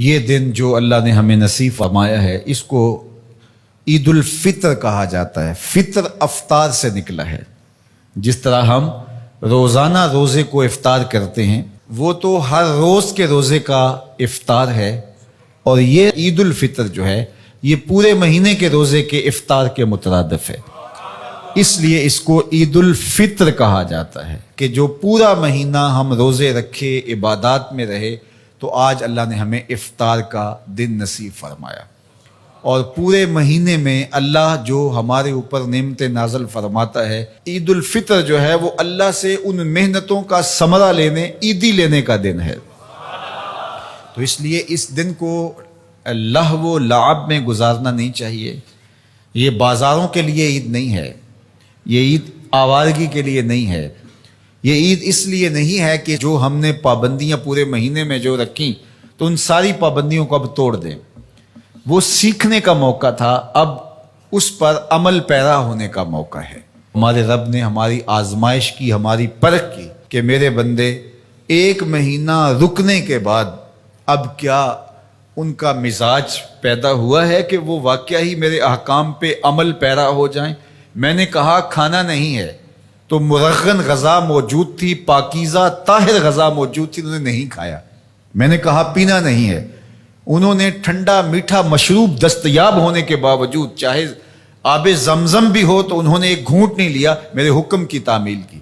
یہ دن جو اللہ نے ہمیں نصیب فرمایا ہے اس کو عید الفطر کہا جاتا ہے۔ فطر افطار سے نکلا ہے۔ جس طرح ہم روزانہ روزے کو افطار کرتے ہیں، وہ تو ہر روز کے روزے کا افطار ہے، اور یہ عید الفطر جو ہے یہ پورے مہینے کے روزے کے افطار کے مترادف ہے۔ اس لیے اس کو عید الفطر کہا جاتا ہے کہ جو پورا مہینہ ہم روزے رکھے، عبادات میں رہے، تو آج اللہ نے ہمیں افطار کا دن نصیب فرمایا۔ اور پورے مہینے میں اللہ جو ہمارے اوپر نعمت نازل فرماتا ہے، عید الفطر جو ہے وہ اللہ سے ان محنتوں کا ثمرہ لینے، عیدی لینے کا دن ہے۔ تو اس لیے اس دن کو لہو و لعب میں گزارنا نہیں چاہیے۔ یہ بازاروں کے لیے عید نہیں ہے، یہ عید آوارگی کے لیے نہیں ہے، یہ عید اس لیے نہیں ہے کہ جو ہم نے پابندیاں پورے مہینے میں جو رکھیں تو ان ساری پابندیوں کو اب توڑ دیں۔ وہ سیکھنے کا موقع تھا، اب اس پر عمل پیرا ہونے کا موقع ہے۔ ہمارے رب نے ہماری آزمائش کی، ہماری پرکھ کی کہ میرے بندے ایک مہینہ رکنے کے بعد اب کیا ان کا مزاج پیدا ہوا ہے کہ وہ واقعہ ہی میرے احکام پہ عمل پیرا ہو جائیں۔ میں نے کہا کھانا نہیں ہے تو مرغن غذا موجود تھی، پاکیزہ طاہر غذا موجود تھی، انہوں نے نہیں کھایا۔ میں نے کہا پینا نہیں ہے، انہوں نے ٹھنڈا میٹھا مشروب دستیاب ہونے کے باوجود چاہے آب زمزم بھی ہو تو انہوں نے ایک گھونٹ نہیں لیا، میرے حکم کی تعمیل کی۔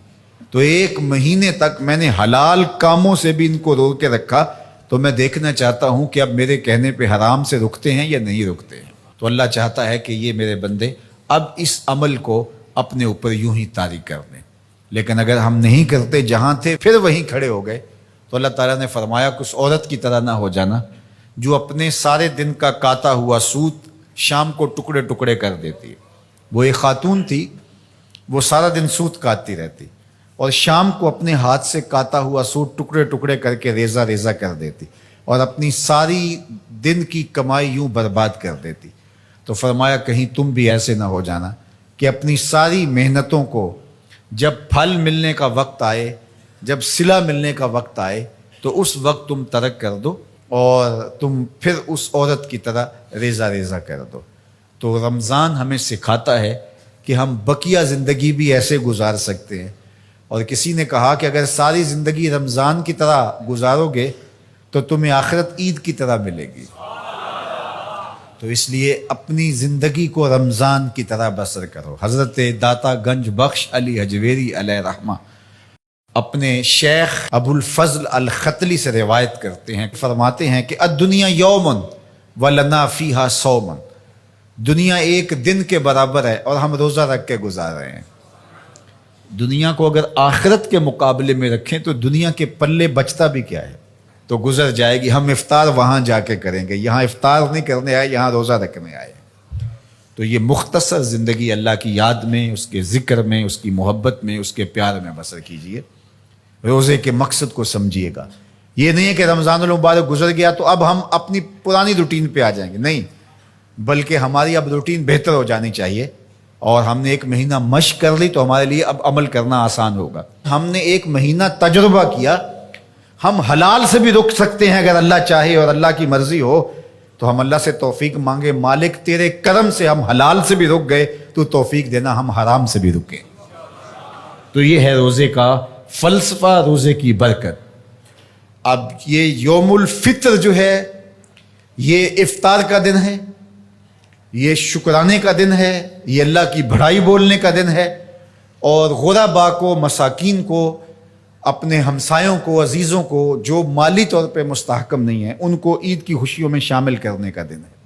تو ایک مہینے تک میں نے حلال کاموں سے بھی ان کو روک کے رکھا۔ تو میں دیکھنا چاہتا ہوں کہ اب میرے کہنے پہ حرام سے رکتے ہیں یا نہیں رکتے ہیں۔ تو اللہ چاہتا ہے کہ یہ میرے بندے اب اس عمل کو اپنے اوپر یوں ہی طاری کر دیں۔ لیکن اگر ہم نہیں کرتے، جہاں تھے پھر وہیں کھڑے ہو گئے، تو اللہ تعالیٰ نے فرمایا کہ اس عورت کی طرح نہ ہو جانا جو اپنے سارے دن کا کاتا ہوا سوت شام کو ٹکڑے ٹکڑے کر دیتی ہے۔ وہ ایک خاتون تھی، وہ سارا دن سوت کاٹتی رہتی اور شام کو اپنے ہاتھ سے کاتا ہوا سوٹ ٹکڑے ٹکڑے کر کے ریزہ ریزہ کر دیتی اور اپنی ساری دن کی کمائی یوں برباد کر دیتی۔ تو فرمایا کہیں تم بھی ایسے نہ ہو جانا کہ اپنی ساری محنتوں کو جب پھل ملنے کا وقت آئے، جب صلہ ملنے کا وقت آئے، تو اس وقت تم ترک کر دو اور تم پھر اس عورت کی طرح ریزہ ریزہ کر دو۔ تو رمضان ہمیں سکھاتا ہے کہ ہم بقیہ زندگی بھی ایسے گزار سکتے ہیں۔ اور کسی نے کہا کہ اگر ساری زندگی رمضان کی طرح گزارو گے تو تمہیں آخرت عید کی طرح ملے گی۔ تو اس لیے اپنی زندگی کو رمضان کی طرح بسر کرو۔ حضرت داتا گنج بخش علی حجویری علیہ رحمہ اپنے شیخ ابو الفضل الختلی سے روایت کرتے ہیں، فرماتے ہیں کہ الدنیا یومن ولنا فیہا صومن، دنیا ایک دن کے برابر ہے اور ہم روزہ رکھ کے گزار رہے ہیں۔ دنیا کو اگر آخرت کے مقابلے میں رکھیں تو دنیا کے پلے بچتا بھی کیا ہے، تو گزر جائے گی۔ ہم افطار وہاں جا کے کریں گے، یہاں افطار نہیں کرنے آئے، یہاں روزہ رکھنے آئے۔ تو یہ مختصر زندگی اللہ کی یاد میں، اس کے ذکر میں، اس کی محبت میں، اس کے پیار میں بسر کیجئے۔ روزے کے مقصد کو سمجھیے گا۔ یہ نہیں ہے کہ رمضان المبارک گزر گیا تو اب ہم اپنی پرانی روٹین پہ آ جائیں گے، نہیں، بلکہ ہماری اب روٹین بہتر ہو جانی چاہیے۔ اور ہم نے ایک مہینہ مشق کر لی تو ہمارے لیے اب عمل کرنا آسان ہوگا۔ ہم نے ایک مہینہ تجربہ کیا، ہم حلال سے بھی رک سکتے ہیں اگر اللہ چاہے اور اللہ کی مرضی ہو تو ہم اللہ سے توفیق مانگے، مالک تیرے کرم سے ہم حلال سے بھی رک گئے تو توفیق دینا ہم حرام سے بھی رکیں۔ تو یہ ہے روزے کا فلسفہ، روزے کی برکت۔ اب یہ یوم الفطر جو ہے یہ افطار کا دن ہے، یہ شکرانے کا دن ہے، یہ اللہ کی بڑائی بولنے کا دن ہے، اور غرباء کو، مساکین کو، اپنے ہمسایوں کو، عزیزوں کو جو مالی طور پہ مستحکم نہیں ہیں، ان کو عید کی خوشیوں میں شامل کرنے کا دن ہے۔